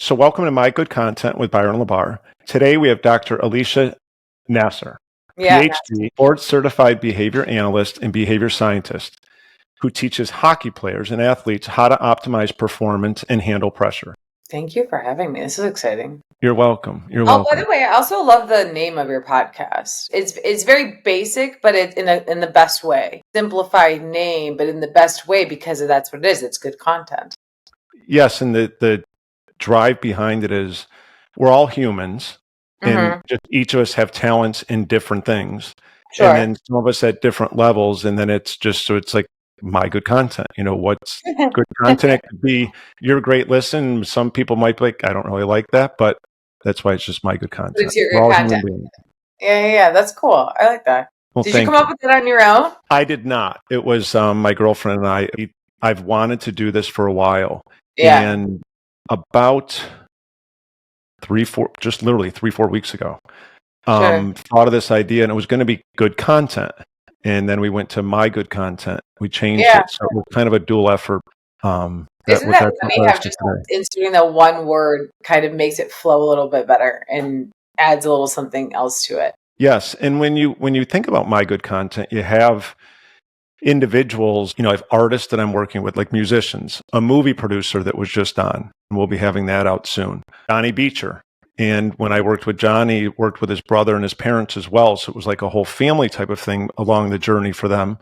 So welcome to My Good Content with Byron LaBar. Today we have Dr. Alicia Naser, Yeah. Ph.D., board-certified behavior analyst and behavior scientist, who teaches hockey players and athletes how to optimize performance and handle pressure. Thank you for having me. This is exciting. You're welcome. You're Oh, by welcome. the way, I also love the name of your podcast. It's very basic, but it's in the best way. Simplified name, but in the best way because that's what it is. It's good content. Yes, and the drive behind it is we're all humans, and just each of us have talents in different things. Sure. And then some of us at different levels, and then it's like my good content. What's good content? It could be your great listen. Some people might be like, I don't really like that, but that's why it's just my good content. It's your We're good all content. human beings. Yeah. That's cool. I like that. Well, Did you come up with that on your own? I did not. It was my girlfriend and I. I've wanted to do this for a while. Yeah. And about 3-4 weeks ago, Sure. thought of this idea, and it was going to be good content. And then we went to my good content. We changed it. So it was kind of a dual effort. Isn't that funny how just inserting that one word kind of makes it flow a little bit better and adds a little something else to it? Yes. And when you think about my good content, you have individuals, I have artists that I'm working with, like musicians, a movie producer that was just on, and we'll be having that out soon, Johnny Beecher. And when I worked with Johnny, worked with his brother and his parents as well. So it was like a whole family type of thing along the journey for them.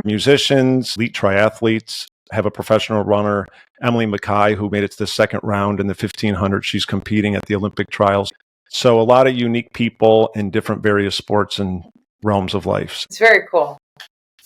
Musicians, elite triathletes, have a professional runner, Emily Mackay, who made it to the second round in the 1500. She's competing at the Olympic trials. So a lot of unique people in different various sports and realms of life. It's very cool.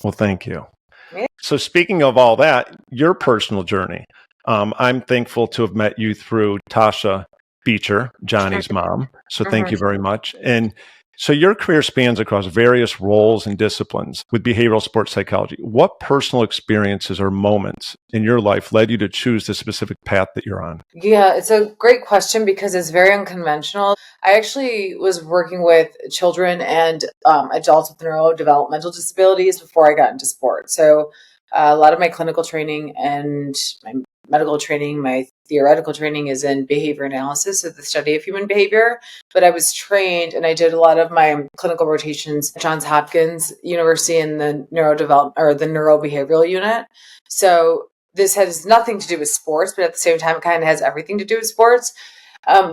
Well, thank you. Yeah. So speaking of all that, your personal journey, I'm thankful to have met you through Tasha Beecher, Johnny's mom. So thank you very much. And so your career spans across various roles and disciplines with behavioral sports psychology. What personal experiences or moments in your life led you to choose the specific path that you're on? Yeah, it's a great question because it's very unconventional. I actually was working with children and adults with neurodevelopmental disabilities before I got into sports. So a lot of my clinical training and my medical training, my theoretical training is in behavior analysis, so the study of human behavior. But I was trained and I did a lot of my clinical rotations at Johns Hopkins University in the the neurobehavioral unit. So this has nothing to do with sports, but at the same time, it kind of has everything to do with sports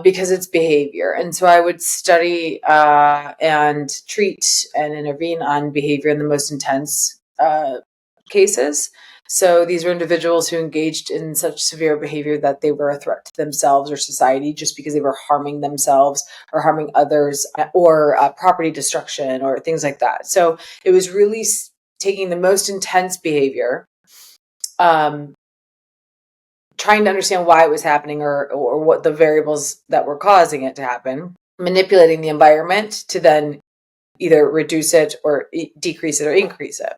because it's behavior. And so I would study and treat and intervene on behavior in the most intense cases. So these were individuals who engaged in such severe behavior that they were a threat to themselves or society just because they were harming themselves or harming others or property destruction or things like that. So it was really taking the most intense behavior, trying to understand why it was happening or what the variables that were causing it to happen, manipulating the environment to then either reduce it or decrease it or increase it.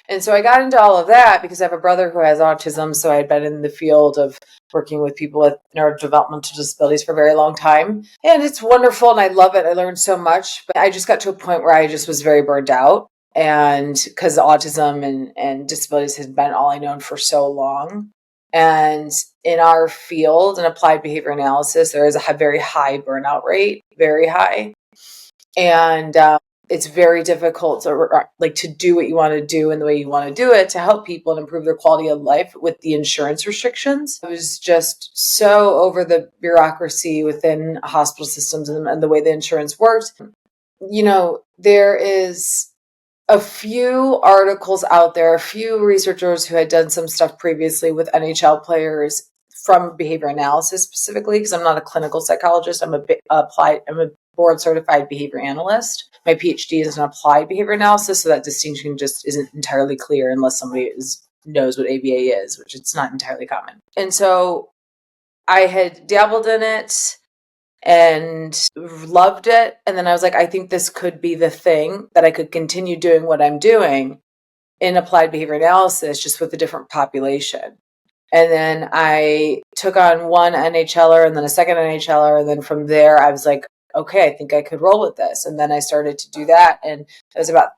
And so I got into all of that because I have a brother who has autism. So I had been in the field of working with people with neurodevelopmental disabilities for a very long time. And it's wonderful and I love it. I learned so much. But I just got to a point where I just was very burned out. And because autism and disabilities had been all I known for so long. And in our field in applied behavior analysis, there is a very high burnout rate, very high. And it's very difficult to do what you want to do and the way you want to do it to help people and improve their quality of life with the insurance restrictions. I was just so over the bureaucracy within hospital systems and the way the insurance works. There is a few articles out there, a few researchers who had done some stuff previously with NHL players from behavior analysis specifically, because I'm not a clinical psychologist. I'm a board certified behavior analyst. My Ph.D. is in applied behavior analysis, so that distinction just isn't entirely clear unless somebody knows what ABA is, which it's not entirely common. And so I had dabbled in it and loved it. And then I was like, I think this could be the thing that I could continue doing what I'm doing in applied behavior analysis, just with a different population. And then I took on one NHLer and then a second NHLer. And then from there, I was like, okay, I think I could roll with this. And then I started to do that. And it was about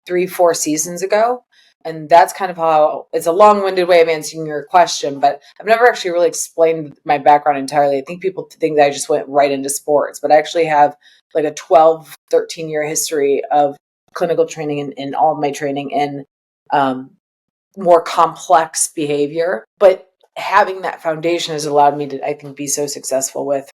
3-4 seasons ago. And that's kind of how it's a long-winded way of answering your question, but I've never actually really explained my background entirely. I think people think that I just went right into sports, but I actually have like a 12, 13-year history of clinical training in all of my training in more complex behavior. But having that foundation has allowed me to, I think, be so successful with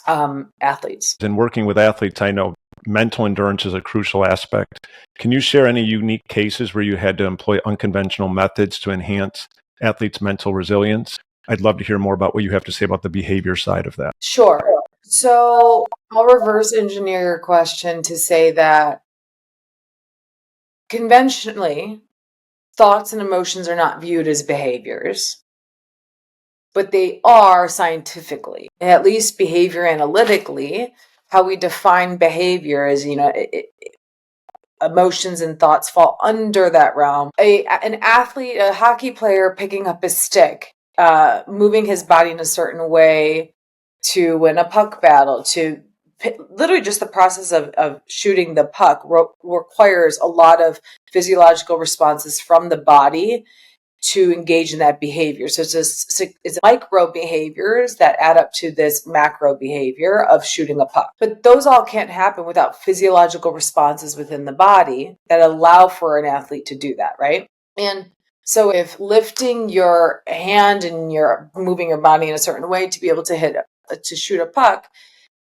athletes. In working with athletes, I know mental endurance is a crucial aspect. Can you share any unique cases where you had to employ unconventional methods to enhance athletes' mental resilience? I'd love to hear more about what you have to say about the behavior side of that. Sure. So I'll reverse engineer your question to say that conventionally, thoughts and emotions are not viewed as behaviors, but they are scientifically, at least behavior analytically. How we define behavior is, emotions and thoughts fall under that realm. An athlete, a hockey player picking up a stick, moving his body in a certain way to win a puck battle, literally just the process of shooting the puck requires a lot of physiological responses from the body to engage in that behavior. So it's micro behaviors that add up to this macro behavior of shooting a puck. But those all can't happen without physiological responses within the body that allow for an athlete to do that, right? And so if lifting your hand and you're moving your body in a certain way to be able to shoot a puck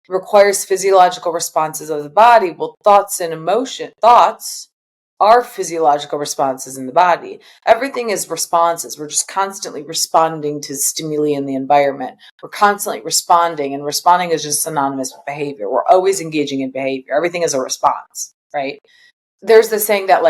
requires physiological responses of the body, well, thoughts are physiological responses in the body. Everything is responses. We're just constantly responding to stimuli in the environment. We're constantly responding, and responding is just synonymous with behavior. We're always engaging in behavior. Everything is a response, right? There's the saying that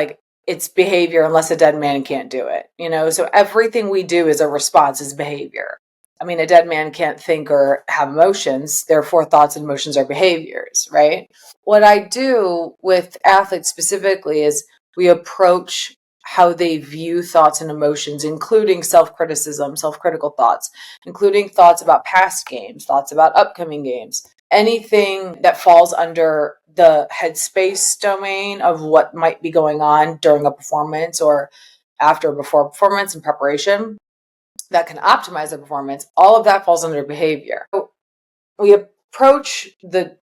it's behavior unless a dead man can't do it, So everything we do is a response, is behavior. I mean, a dead man can't think or have emotions, therefore thoughts and emotions are behaviors, right? What I do with athletes specifically is we approach how they view thoughts and emotions, including self-criticism, self-critical thoughts, including thoughts about past games, thoughts about upcoming games, anything that falls under the headspace domain of what might be going on during a performance or after or before performance and preparation that can optimize the performance. All of that falls under behavior. We approach the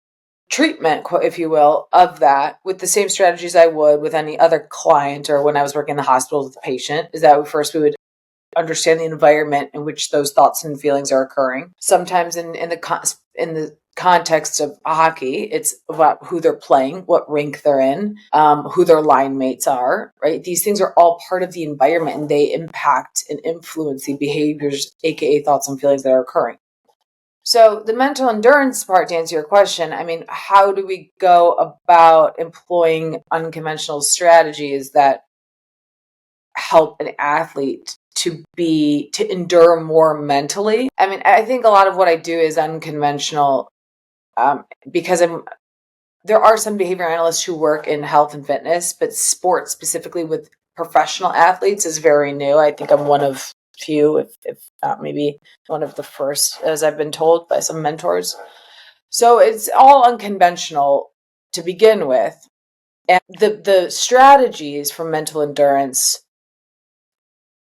treatment, if you will, of that with the same strategies I would with any other client or when I was working in the hospital with the patient, is that first we would understand the environment in which those thoughts and feelings are occurring. Sometimes in the context of hockey, it's about who they're playing, what rink they're in, who their line mates are, right? These things are all part of the environment and they impact and influence the behaviors, aka thoughts and feelings that are occurring. So the mental endurance part, to answer your question, I mean, how do we go about employing unconventional strategies that help an athlete to endure more mentally? I mean, I think a lot of what I do is unconventional because there are some behavior analysts who work in health and fitness, but sports specifically with professional athletes is very new. I think I'm one of few, if not maybe one of the first, as I've been told by some mentors. So it's all unconventional to begin with. And the strategies for mental endurance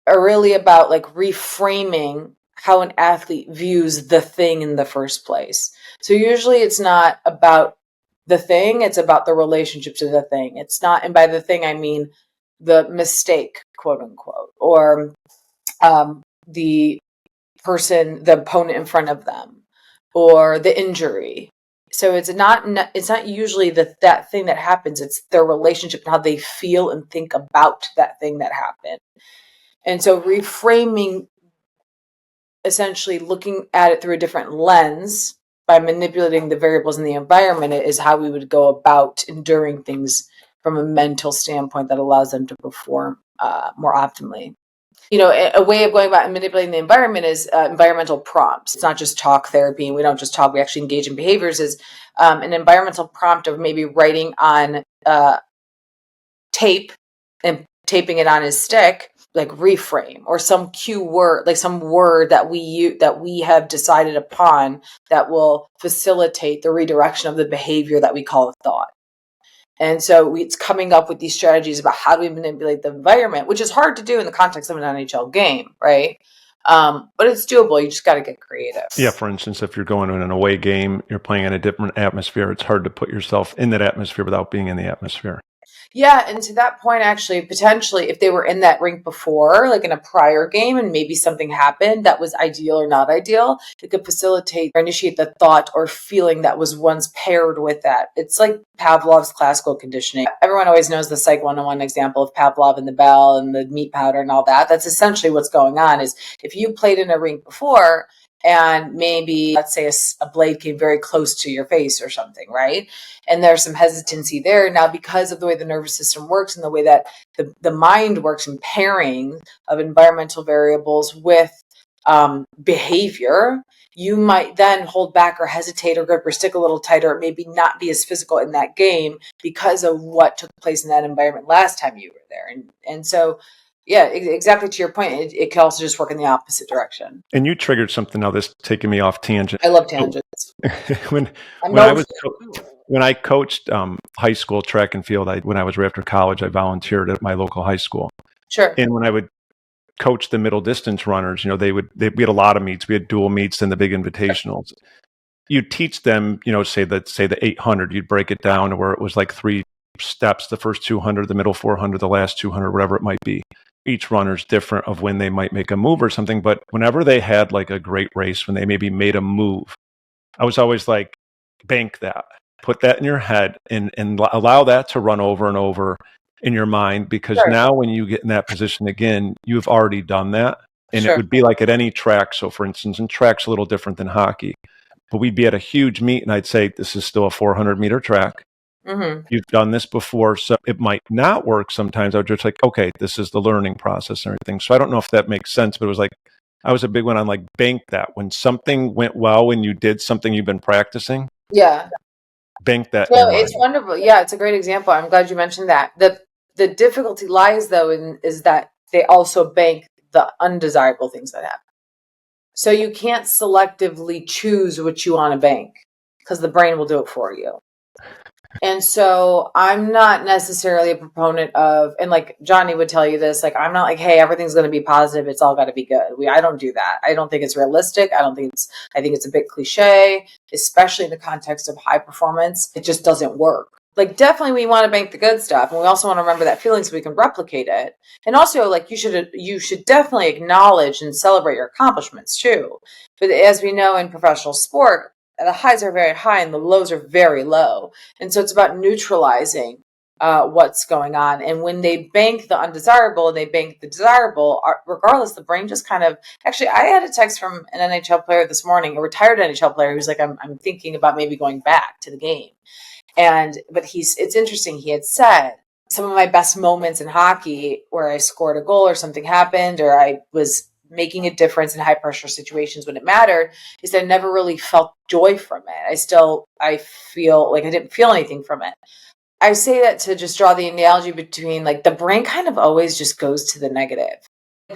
are really about reframing how an athlete views the thing in the first place. So usually it's not about the thing, it's about the relationship to the thing. It's not, and by the thing I mean the mistake, quote unquote, or the opponent in front of them, or the injury. So it's not usually that thing that happens. It's their relationship and how they feel and think about that thing that happened. And so reframing, essentially looking at it through a different lens by manipulating the variables in the environment, is how we would go about enduring things from a mental standpoint that allows them to perform more optimally. A way of going about manipulating the environment is environmental prompts. It's not just talk therapy, and we don't just talk, we actually engage in behaviors. Is an environmental prompt of maybe writing on tape and taping it on his stick, like reframe, or some cue word, like some word that we have decided upon that will facilitate the redirection of the behavior that we call a thought. And so it's coming up with these strategies about how do we manipulate the environment, which is hard to do in the context of an NHL game, right? But it's doable. You just got to get creative. Yeah, for instance, if you're going in an away game, you're playing in a different atmosphere, it's hard to put yourself in that atmosphere without being in the atmosphere. Yeah, and to that point, actually, potentially, if they were in that rink before, like in a prior game, and maybe something happened that was ideal or not ideal, it could facilitate or initiate the thought or feeling that was once paired with that. It's like Pavlov's classical conditioning. Everyone always knows the Psych 101 example of Pavlov and the bell and the meat powder and all that. That's essentially what's going on is if you played in a rink before, and maybe, let's say, a blade came very close to your face or something, right? And there's some hesitancy there. Now, because of the way the nervous system works and the way that the mind works in pairing of environmental variables with behavior, you might then hold back or hesitate or grip or stick a little tighter, or maybe not be as physical in that game because of what took place in that environment last time you were there. And so, yeah, exactly to your point, it can also just work in the opposite direction. And you triggered something now that's taking me off tangent. I love tangents. when I coached high school track and field, when I was right after college, I volunteered at my local high school. Sure. And when I would coach the middle distance runners, we had a lot of meets. We had dual meets and the big invitationals. You teach them, say the 800, you'd break it down to where it was like 3 steps: the first 200, the middle 400, the last 200, whatever it might be. Each runner's different of when they might make a move or something. But whenever they had like a great race, when they maybe made a move, I was always like, bank that, put that in your head and allow that to run over and over in your mind, because Sure. now when you get in that position again, you've already done that. And Sure. it would be like at any track. So for instance, and track's a little different than hockey, but we'd be at a huge meet and I'd say, this is still a 400-meter track. Mm-hmm. You've done this before, so it might not work sometimes. I was just like, okay, this is the learning process and everything. So I don't know if that makes sense, but it was like, I was a big one on like, bank that. When something went well, when you did something you've been practicing, Yeah. bank that. No, it's wonderful. Yeah, it's a great example. I'm glad you mentioned that. The difficulty lies, though, is that they also bank the undesirable things that happen. So you can't selectively choose what you want to bank because the brain will do it for you. And so I'm not necessarily a proponent of, and like Johnny would tell you this, like I'm not like, hey, everything's going to be positive. It's all got to be good. I don't do that. I don't think it's realistic. I think it's a bit cliche, especially in the context of high performance. It just doesn't work. Like definitely we want to bank the good stuff, and we also want to remember that feeling so we can replicate it. And also like you should definitely acknowledge and celebrate your accomplishments too. But as we know in professional sport, the highs are very high and the lows are very low. And so it's about neutralizing what's going on. And when they bank the undesirable and they bank the desirable, regardless, the brain just kind of, actually, I had a text from an NHL player this morning, a retired NHL player who's like, I'm thinking about maybe going back to the game. But it's interesting. He had said some of my best moments in hockey where I scored a goal or something happened, or I was making a difference in high pressure situations when it mattered, is I never really felt joy from it. I feel like I didn't feel anything from it. I say that to just draw the analogy between like the brain kind of always just goes to the negative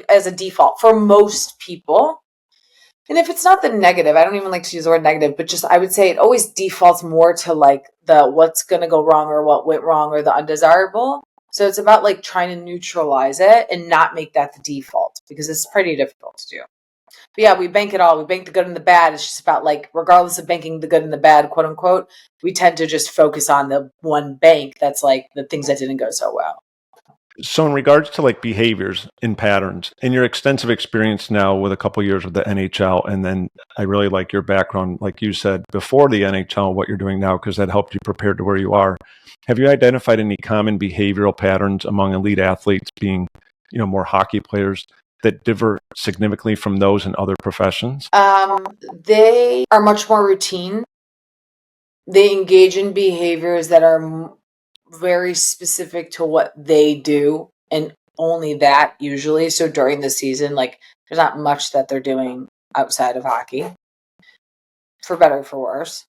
as a default for most people. And if it's not the negative, I don't even like to use the word negative, but just I would say it always defaults more to like the what's going to go wrong or what went wrong or the undesirable. So it's about like trying to neutralize it and not make that the default, because it's pretty difficult to do. But yeah, we bank it all. We bank the good and the bad. It's just about like, regardless of banking the good and the bad, quote unquote, we tend to just focus on the one bank that's like the things that didn't go so well. So in regards to like behaviors and patterns, in your extensive experience now with a couple of years with the NHL, and then I really like your background, like you said, before the NHL, what you're doing now, because that helped you prepare to where you are. Have you identified any common behavioral patterns among elite athletes, being, more hockey players, that differ significantly from those in other professions? They are much more routine. They engage in behaviors that are very specific to what they do, and only that usually. So during the season, like there's not much that they're doing outside of hockey, for better or for worse.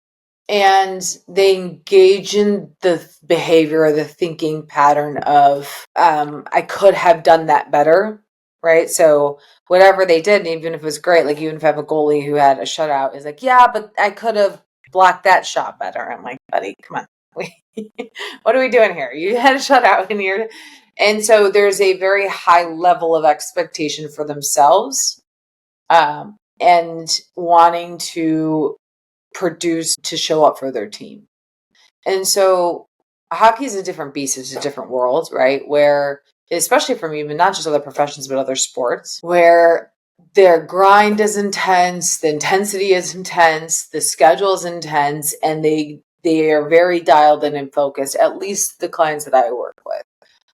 And they engage in the behavior or the thinking pattern of, I could have done that better, right? So whatever they did, even if it was great, like even if I have a goalie who had a shutout, is like, yeah, but I could have blocked that shot better. I'm like, buddy, come on. What are we doing here? You had a shutout in here. And so there's a very high level of expectation for themselves, and wanting to produce to show up for their team. And so hockey is a different beast. It's a different world, right? Where, especially for me, but not just other professions, but other sports, where their grind is intense, the intensity is intense, the schedule is intense, and they are very dialed in and focused, at least the clients that I work with.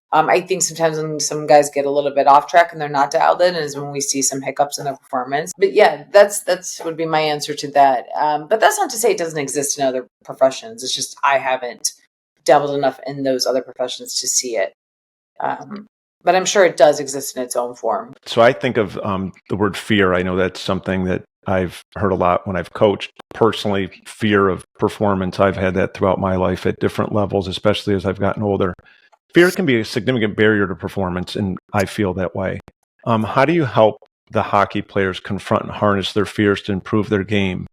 I think sometimes when some guys get a little bit off track and they're not dialed in is when we see some hiccups in their performance. But yeah, that's would be my answer to that. But that's not to say it doesn't exist in other professions. It's just I haven't dabbled enough in those other professions to see it. But I'm sure it does exist in its own form. So I think of the word fear. I know that's something that I've heard a lot when I've coached. Personally, fear of performance. I've had that throughout my life at different levels, especially as I've gotten older. Fear can be a significant barrier to performance, and I feel that way. How do you help the hockey players confront and harness their fears to improve their game?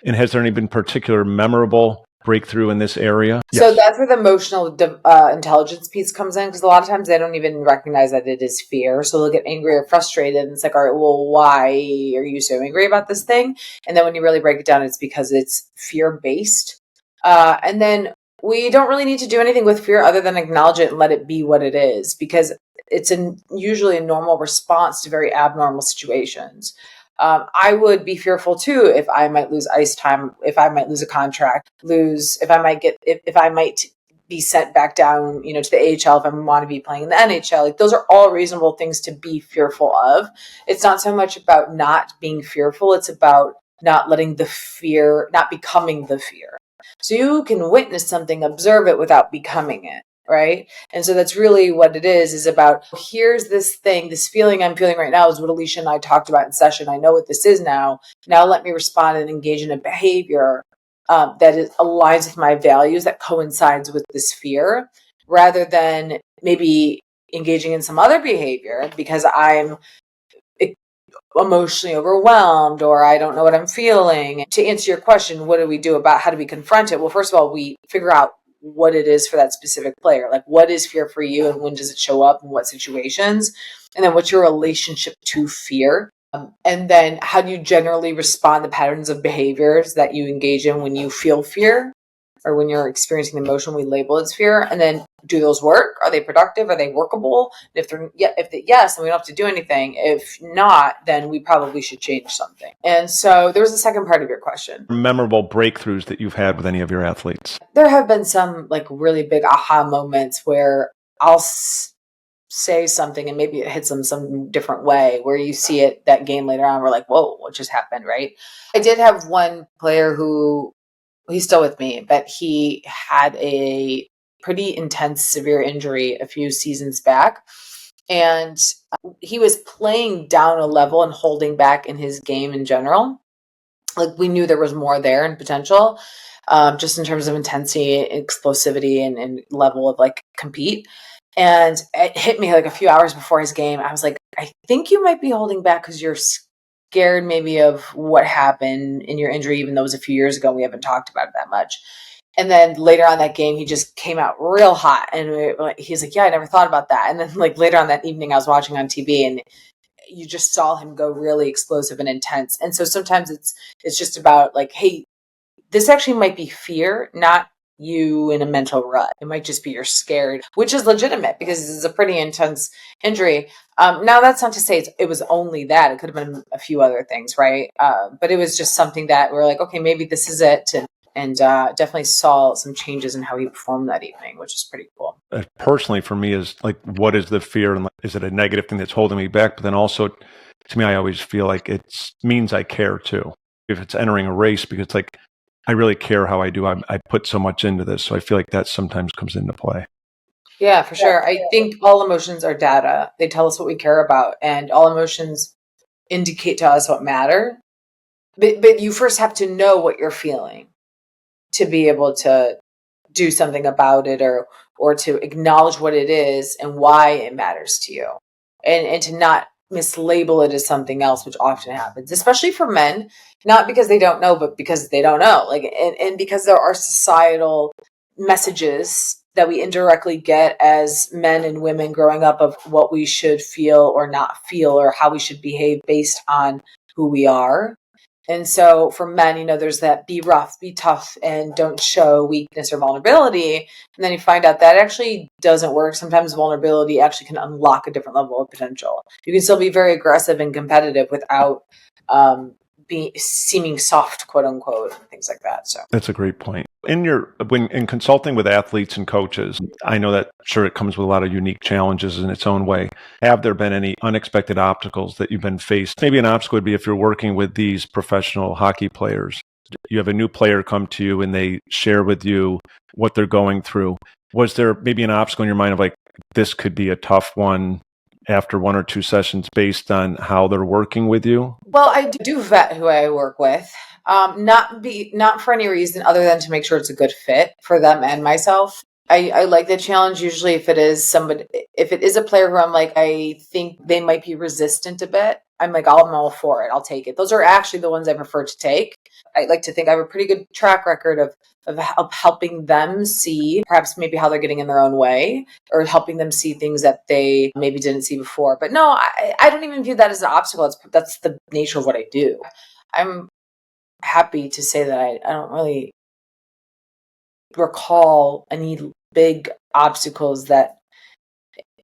And has there any been particular memorable breakthrough in this area? So that's where the emotional intelligence piece comes in, because a lot of times they don't even recognize that it is fear. So they'll get angry or frustrated, and it's like, all right, well, why are you so angry about this thing? And then when you really break it down, it's because it's fear-based. And then we don't really need to do anything with fear other than acknowledge it and let it be what it is, because it's usually a normal response to very abnormal situations. I would be fearful too if I might lose ice time, if I might lose a contract, if I might be sent back down, to the AHL if I want to be playing in the NHL. Like, those are all reasonable things to be fearful of. It's not so much about not being fearful. It's about not letting the fear, not becoming the fear. So you can witness something, observe it without becoming it. Right. And so that's really what it is about, here's this thing, this feeling I'm feeling right now is what Alicia and I talked about in session. I know what this is now. Now let me respond and engage in a behavior that aligns with my values, that coincides with this fear, rather than maybe engaging in some other behavior because I'm emotionally overwhelmed or I don't know what I'm feeling. To answer your question, what do we do about how do we confront it? Well, first of all, we figure out what it is for that specific player. Like, what is fear for you and when does it show up in what situations? And then what's your relationship to fear? And then how do you generally respond to patterns of behaviors that you engage in when you feel fear or when you're experiencing the emotion we label as fear? And then do those work? Are they productive? Are they workable? If yes, then we don't have to do anything. If not, then we probably should change something. And so there was a second part of your question. Memorable breakthroughs that you've had with any of your athletes? There have been some like really big aha moments where I'll say something and maybe it hits them some different way, where you see it that game later on, we're like, whoa, what just happened, right? I did have one player who, he's still with me, but he had a pretty intense, severe injury a few seasons back. And he was playing down a level and holding back in his game in general. Like, we knew there was more there and potential, just in terms of intensity, explosivity, and level of like compete. And it hit me like a few hours before his game. I was like, I think you might be holding back because you're scared maybe of what happened in your injury, even though it was a few years ago and we haven't talked about it that much. And then later on that game, he just came out real hot. And he's like, yeah, I never thought about that. And then like later on that evening, I was watching on TV and you just saw him go really explosive and intense. And so sometimes it's just about like, hey, this actually might be fear, not you in a mental rut. It might just be you're scared, which is legitimate because this is a pretty intense injury. Now, that's not to say it was only that. It could have been a few other things, right? But it was just something that we're like, okay, maybe this is it. And definitely saw some changes in how he performed that evening, which is pretty cool. Personally, for me, is like, what is the fear? And is it a negative thing that's holding me back? But then also, to me, I always feel like it means I care too. If it's entering a race, because like, I really care how I do. I put so much into this. So I feel like that sometimes comes into play. Yeah, for sure. I think all emotions are data. They tell us what we care about, and all emotions indicate to us what matter. But you first have to know what you're feeling to be able to do something about it, or to acknowledge what it is and why it matters to you, and to not mislabel it as something else, which often happens, especially for men, not because they don't know, but because they don't know, like, and because there are societal messages that we indirectly get as men and women growing up of what we should feel or not feel, or how we should behave based on who we are. And so for men, there's that be rough, be tough, and don't show weakness or vulnerability. And then you find out that actually doesn't work. Sometimes vulnerability actually can unlock a different level of potential. You can still be very aggressive and competitive without seeming soft, quote unquote, and things like that. So that's a great point. When in consulting with athletes and coaches, I know that sure it comes with a lot of unique challenges in its own way. Have there been any unexpected obstacles that you've been faced? Maybe an obstacle would be if you're working with these professional hockey players. You have a new player come to you and they share with you what they're going through. Was there maybe an obstacle in your mind of like, this could be a tough one after one or two sessions based on how they're working with you? Well, I do vet who I work with. Not for any reason other than to make sure it's a good fit for them and myself. I like the challenge usually if it is a player who I'm like, I think they might be resistant a bit. I'm like, I'm all for it. I'll take it. Those are actually the ones I prefer to take. I like to think I have a pretty good track record of helping them see perhaps maybe how they're getting in their own way, or helping them see things that they maybe didn't see before. But no, I don't even view that as an obstacle. That's the nature of what I do. I'm happy to say that I don't really recall any big obstacles. That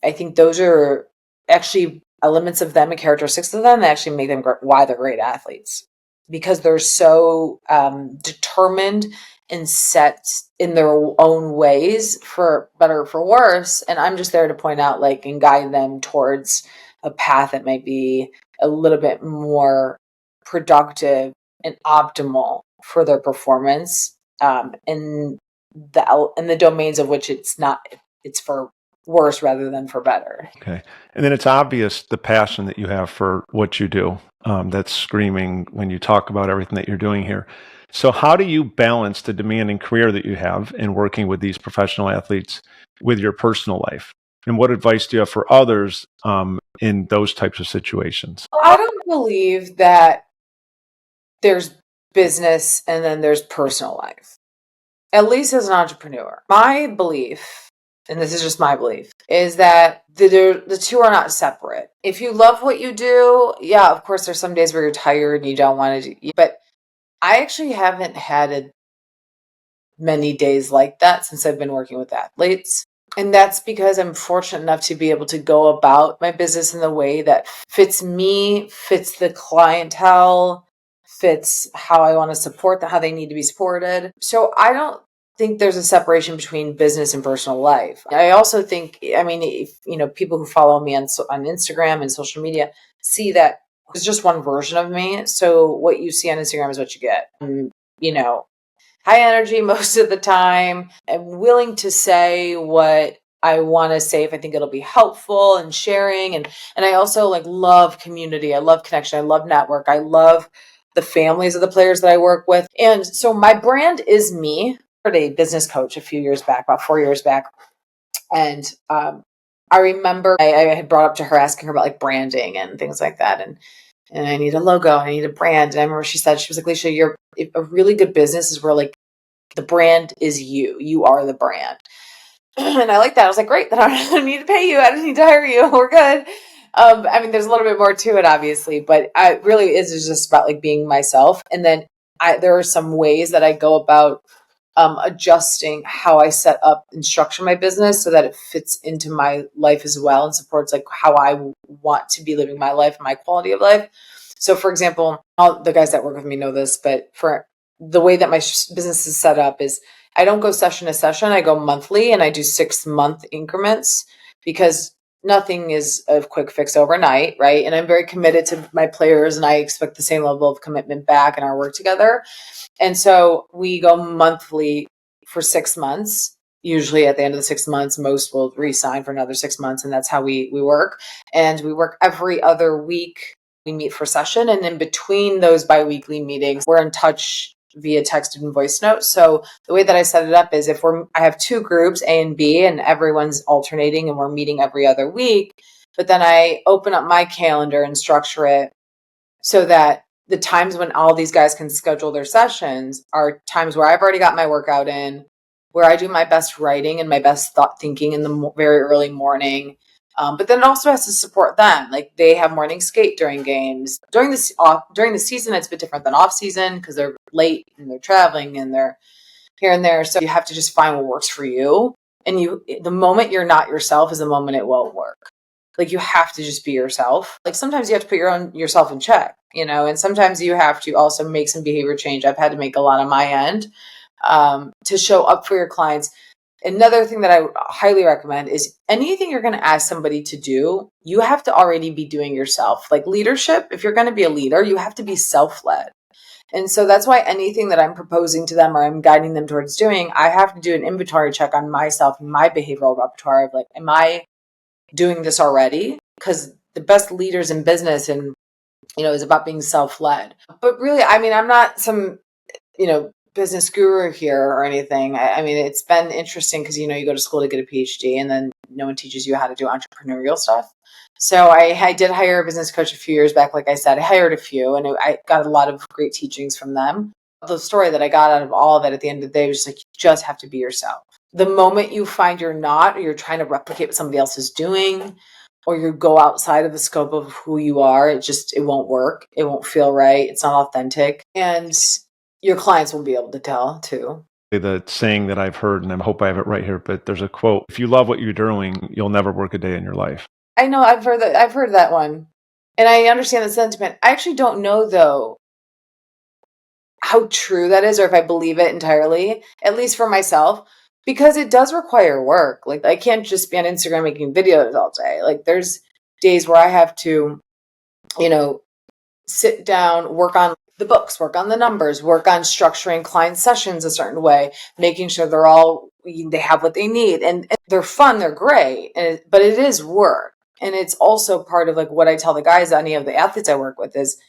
I think those are actually elements of them and characteristics of them that actually make them why they're great athletes, because they're so determined and set in their own ways, for better or for worse. And I'm just there to point out, like, and guide them towards a path that might be a little bit more productive and optimal for their performance, in the domains of which it's for worse rather than for better. Okay. And then it's obvious the passion that you have for what you do. That's screaming when you talk about everything that you're doing here. So how do you balance the demanding career that you have in working with these professional athletes with your personal life? And what advice do you have for others in those types of situations? I don't believe that there's business and then there's personal life, at least as an entrepreneur. My belief, and this is just my belief, is that the two are not separate. If you love what you do, yeah, of course, there's some days where you're tired and you don't want to do, but I actually haven't had many days like that since I've been working with athletes. And that's because I'm fortunate enough to be able to go about my business in the way that fits me, fits the clientele, fits how I want to support them, how they need to be supported. So I don't think there's a separation between business and personal life. I also think, if, people who follow me on Instagram and social media see that it's just one version of me. So what you see on Instagram is what you get. High energy most of the time. I'm willing to say what I want to say if I think it'll be helpful, and sharing. And I also love community. I love connection. I love network. I love the families of the players that I work with. And so my brand is me. I was a business coach a few years back, about 4 years back. And I remember I had brought up to her, asking her about branding and things like that. And I need a logo, I need a brand. And I remember she was like, Alicia, a really good business is where the brand is you. You are the brand. And I like that. I was like, great, then I don't need to pay you. I don't need to hire you. We're good. There's a little bit more to it, obviously, but it really is just about being myself. And then there are some ways that I go about adjusting how I set up and structure my business so that it fits into my life as well, and supports how I want to be living my life and my quality of life. So for example, all the guys that work with me know this, but for the way that my business is set up is I don't go session to session. I go monthly, and I do 6-month increments, because nothing is a quick fix overnight, right? And I'm very committed to my players, and I expect the same level of commitment back in our work together. And so we go monthly for 6 months. Usually at the end of the 6 months, most will re-sign for another 6 months. And that's how we work. And we work every other week. We meet for session. And in between those biweekly meetings, we're in touch via text and voice notes. So the way that I set it up is I have 2 groups, A and B, and everyone's alternating, and we're meeting every other week. But then I open up my calendar and structure it so that the times when all these guys can schedule their sessions are times where I've already got my workout in. where I do my best writing and my best thought thinking in the very early morning. But then it also has to support them. Like they have morning skate during games. During the season, it's a bit different than off season because they're late and they're traveling and they're here and there. So you have to just find what works for you. And the moment you're not yourself is the moment it won't work. Like you have to just be yourself. Like sometimes you have to put yourself in check, and sometimes you have to also make some behavior change. I've had to make a lot on my end to show up for your clients. Another thing that I highly recommend is anything you're going to ask somebody to do, you have to already be doing yourself. Like leadership, if you're going to be a leader, you have to be self-led. And so that's why anything that I'm proposing to them or I'm guiding them towards doing, I have to do an inventory check on myself and my behavioral repertoire of like, am I doing this already? Because the best leaders in business and, is about being self-led. But really, I mean, I'm not some, business guru here or anything. I mean, it's been interesting because, you go to school to get a Ph.D. and then no one teaches you how to do entrepreneurial stuff. So I did hire a business coach a few years back. Like I said, I hired a few and I got a lot of great teachings from them. The story that I got out of all of it at the end of the day was just like, you just have to be yourself. The moment you find you're not, or you're trying to replicate what somebody else is doing, or you go outside of the scope of who you are, it won't work. It won't feel right. It's not authentic. And your clients will be able to tell too. The saying that I've heard, and I hope I have it right here, but there's a quote: if you love what you're doing, you'll never work a day in your life. I know, I've heard that one. And I understand the sentiment. I actually don't know though how true that is or if I believe it entirely, at least for myself, because it does require work. Like I can't just be on Instagram making videos all day. Like there's days where I have to, sit down, work on the books, work on the numbers, work on structuring client sessions a certain way, making sure they have what they need and they're fun, they're great. But it is work. And it's also part of like what I tell the guys, any of the athletes I work with is,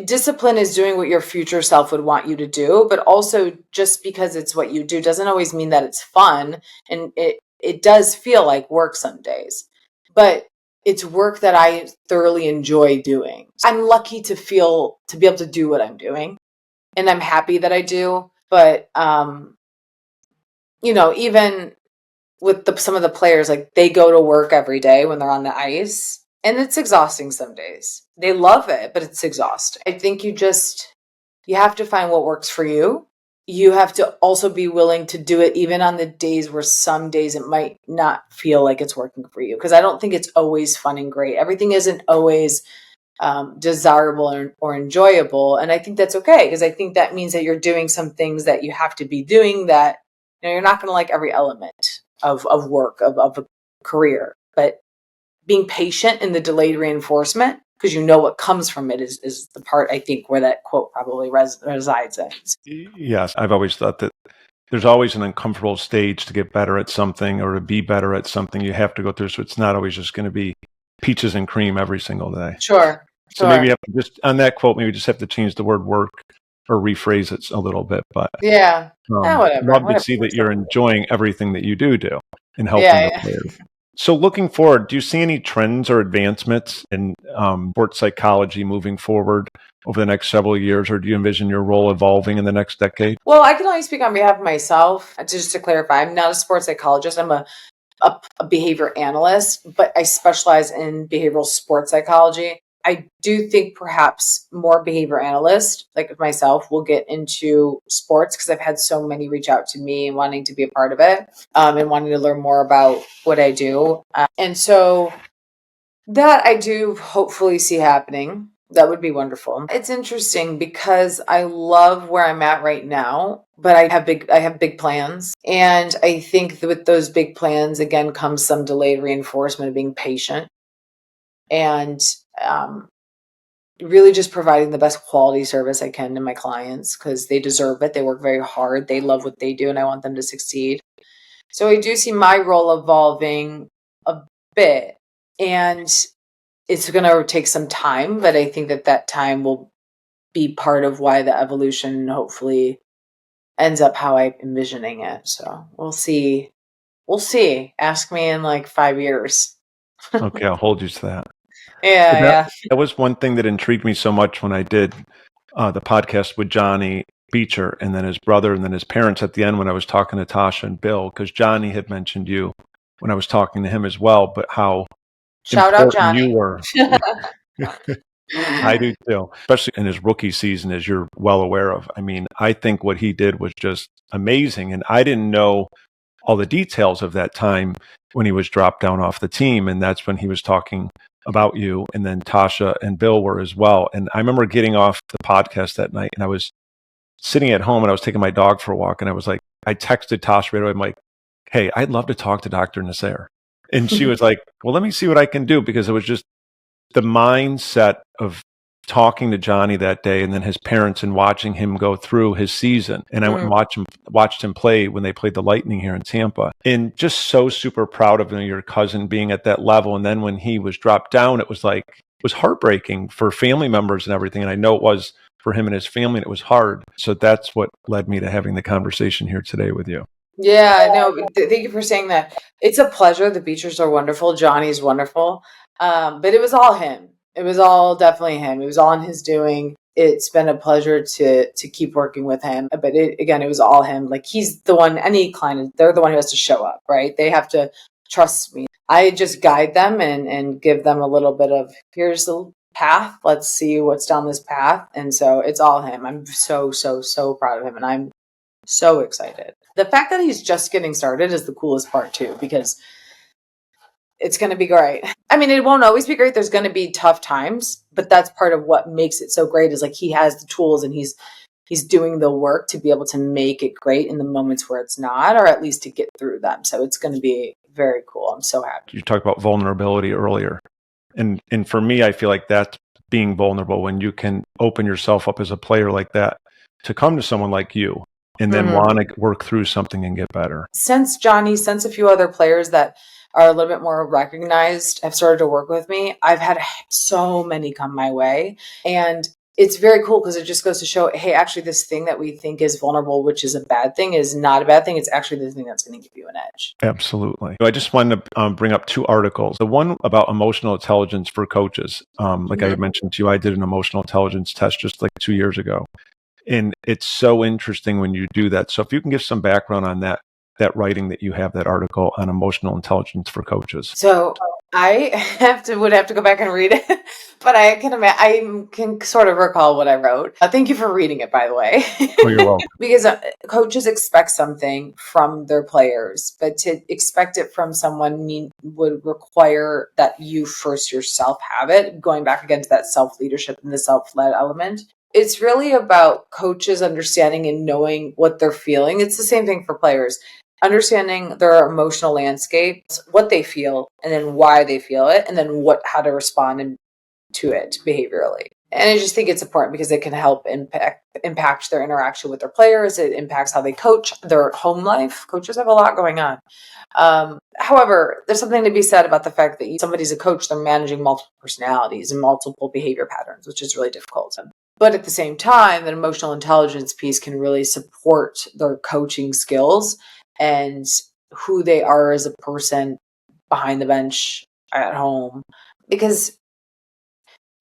discipline is doing what your future self would want you to do, but also just because it's what you do doesn't always mean that it's fun. And it does feel like work some days, but it's work that I thoroughly enjoy doing. I'm lucky to be able to do what I'm doing, and I'm happy that I do. But, even with some of the players, like they go to work every day when they're on the ice, and it's exhausting some days. They love it, but it's exhausting. I think you have to find what works for you. You have to also be willing to do it even on the days where some days it might not feel like it's working for you. Because I don't think it's always fun and great. Everything isn't always desirable or enjoyable. And I think that's okay, because I think that means that you're doing some things that you have to be doing that, you're not going to like every element of work, of a career. But being patient in the delayed reinforcement, because what comes from it is the part I think where that quote probably resides in. Yes, I've always thought that there's always an uncomfortable stage to get better at something or to be better at something you have to go through. So it's not always just going to be peaches and cream every single day. Sure. So maybe you have to just, on that quote, maybe just have to change the word work or rephrase it a little bit. But yeah, whatever. Love to see that you're enjoying everything that you do and helping the players. So looking forward, do you see any trends or advancements in sports psychology moving forward over the next several years, or do you envision your role evolving in the next decade? Well, I can only speak on behalf of myself. Just to clarify, I'm not a sports psychologist. I'm a behavior analyst, but I specialize in behavioral sports psychology. I do think perhaps more behavior analysts like myself will get into sports, because I've had so many reach out to me and wanting to be a part of it and wanting to learn more about what I do. And so that I do hopefully see happening. That would be wonderful. It's interesting because I love where I'm at right now, but I have big plans. And I think that with those big plans, again, comes some delayed reinforcement of being patient and really just providing the best quality service I can to my clients, because they deserve it. They work very hard. They love what they do, and I want them to succeed. So I do see my role evolving a bit, and it's going to take some time, but I think that time will be part of why the evolution hopefully ends up how I'm envisioning it. So we'll see. Ask me in like 5 years. Okay, I'll hold you to that. Yeah. That was one thing that intrigued me so much when I did the podcast with Johnny. Beecher and then his brother and then his parents at the end when I was talking to Tasha and Bill, because Johnny had mentioned you when I was talking to him as well, but how Shout out important you Johnny. were. I do too, especially in his rookie season, as you're well aware of. I mean, I think what he did was just amazing. And I didn't know all the details of that time when he was dropped down off the team. And that's when he was talking about you. And then Tasha and Bill were as well. And I remember getting off the podcast that night and I was sitting at home and I was taking my dog for a walk. And I was like, I texted Tasha right away. I'm like, hey, I'd love to talk to Dr. Naser. And she was like, well, let me see what I can do, because it was just the mindset of talking to Johnny that day and then his parents and watching him go through his season. And I went and watched him play when they played the Lightning here in Tampa, and just so super proud of your cousin being at that level. And then when he was dropped down, it was heartbreaking for family members and everything. And I know it was for him and his family, and it was hard. So that's what led me to having the conversation here today with you. Yeah, no, thank you for saying that. It's a pleasure. The Beechers are wonderful. Johnny's wonderful. But it was all him. It was all definitely him. It was all in his doing. It's been a pleasure to keep working with him. But it was all him. Like, he's the one, any client, they're the one who has to show up, right? They have to trust me. I just guide them and give them a little bit of, here's the path. Let's see what's down this path. And so it's all him. I'm so, so, so proud of him. And I'm so excited. The fact that he's just getting started is the coolest part too, because it's going to be great. I mean, it won't always be great. There's going to be tough times, but that's part of what makes it so great, is like he has the tools and he's doing the work to be able to make it great in the moments where it's not, or at least to get through them. So it's going to be very cool. I'm so happy. You talked about vulnerability earlier. And for me, I feel like that's being vulnerable, when you can open yourself up as a player like that to come to someone like you and then want to work through something and get better. Since Johnny, since a few other players that are a little bit more recognized have started to work with me, I've had so many come my way. And it's very cool because it just goes to show, hey, actually this thing that we think is vulnerable, which is a bad thing, is not a bad thing. It's actually the thing that's going to give you an edge. Absolutely. I just wanted to bring up two articles. The one about emotional intelligence for coaches. Like I mentioned to you, I did an emotional intelligence test just like 2 years ago. And it's so interesting when you do that. So if you can give some background on that writing that you have, that article on emotional intelligence for coaches. So I would have to go back and read it, but I can sort of recall what I wrote. Thank you for reading it, by the way. Oh, you're welcome. Because coaches expect something from their players, but to expect it from someone would require that you first yourself have it, going back again to that self-leadership and the self-led element. It's really about coaches understanding and knowing what they're feeling. It's the same thing for players. Understanding their emotional landscapes, what they feel, and then why they feel it, and then how to respond to it behaviorally. And I just think it's important because it can help impact their interaction with their players. It impacts how they coach, their home life. Coaches have a lot going on. However, there's something to be said about the fact that somebody's a coach, they're managing multiple personalities and multiple behavior patterns, which is really difficult. But at the same time, that emotional intelligence piece can really support their coaching skills and who they are as a person behind the bench, at home. Because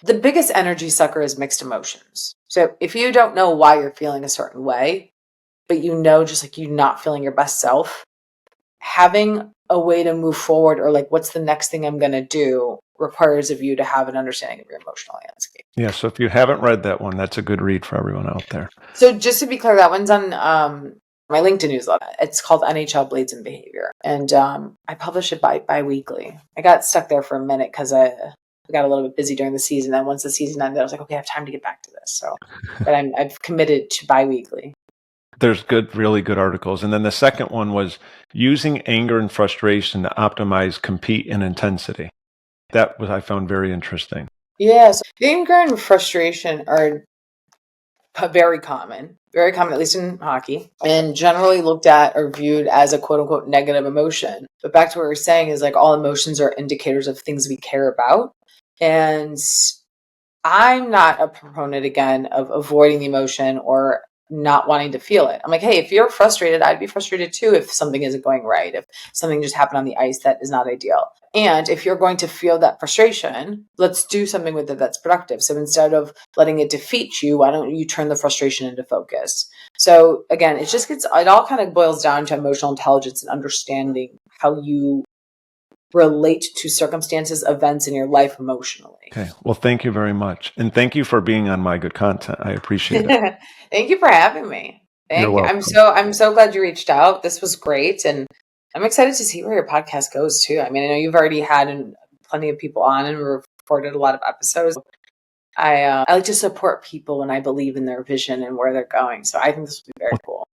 the biggest energy sucker is mixed emotions. So if you don't know why you're feeling a certain way, but you know just like you're not feeling your best self, having a way to move forward, or like what's the next thing I'm going to do, requires of you to have an understanding of your emotional landscape. Yeah, so if you haven't read that one, that's a good read for everyone out there. So just to be clear, that one's on my LinkedIn newsletter. It's called NHL Blades and Behavior. And I publish it bi-weekly. I got stuck there for a minute because I got a little bit busy during the season. And once the season ended, I was like, okay, I have time to get back to this. So, but I've committed to bi-weekly. There's really good articles. And then the second one was using anger and frustration to optimize compete and intensity. That was, I found, very interesting. Yeah, so anger and frustration are very common, at least in hockey, and generally looked at or viewed as a quote unquote negative emotion. But back to what we were saying is like all emotions are indicators of things we care about. And I'm not a proponent, again, of avoiding the emotion or not wanting to feel it. I'm like, hey, if you're frustrated, I'd be frustrated too if something isn't going right, if something just happened on the ice that is not ideal. And if you're going to feel that frustration, let's do something with it that's productive. So instead of letting it defeat you, why don't you turn the frustration into focus? So again, it all kind of boils down to emotional intelligence and understanding how you relate to circumstances, events in your life emotionally. Okay. Well, thank you very much. And thank you for being on My Good Content. I appreciate it. Thank you for having me. You're Thank you. welcome. I'm so glad you reached out. This was great. And I'm excited to see where your podcast goes too. I mean, I know you've already had plenty of people on and recorded a lot of episodes. I like to support people when I believe in their vision and where they're going. So I think this will be very cool.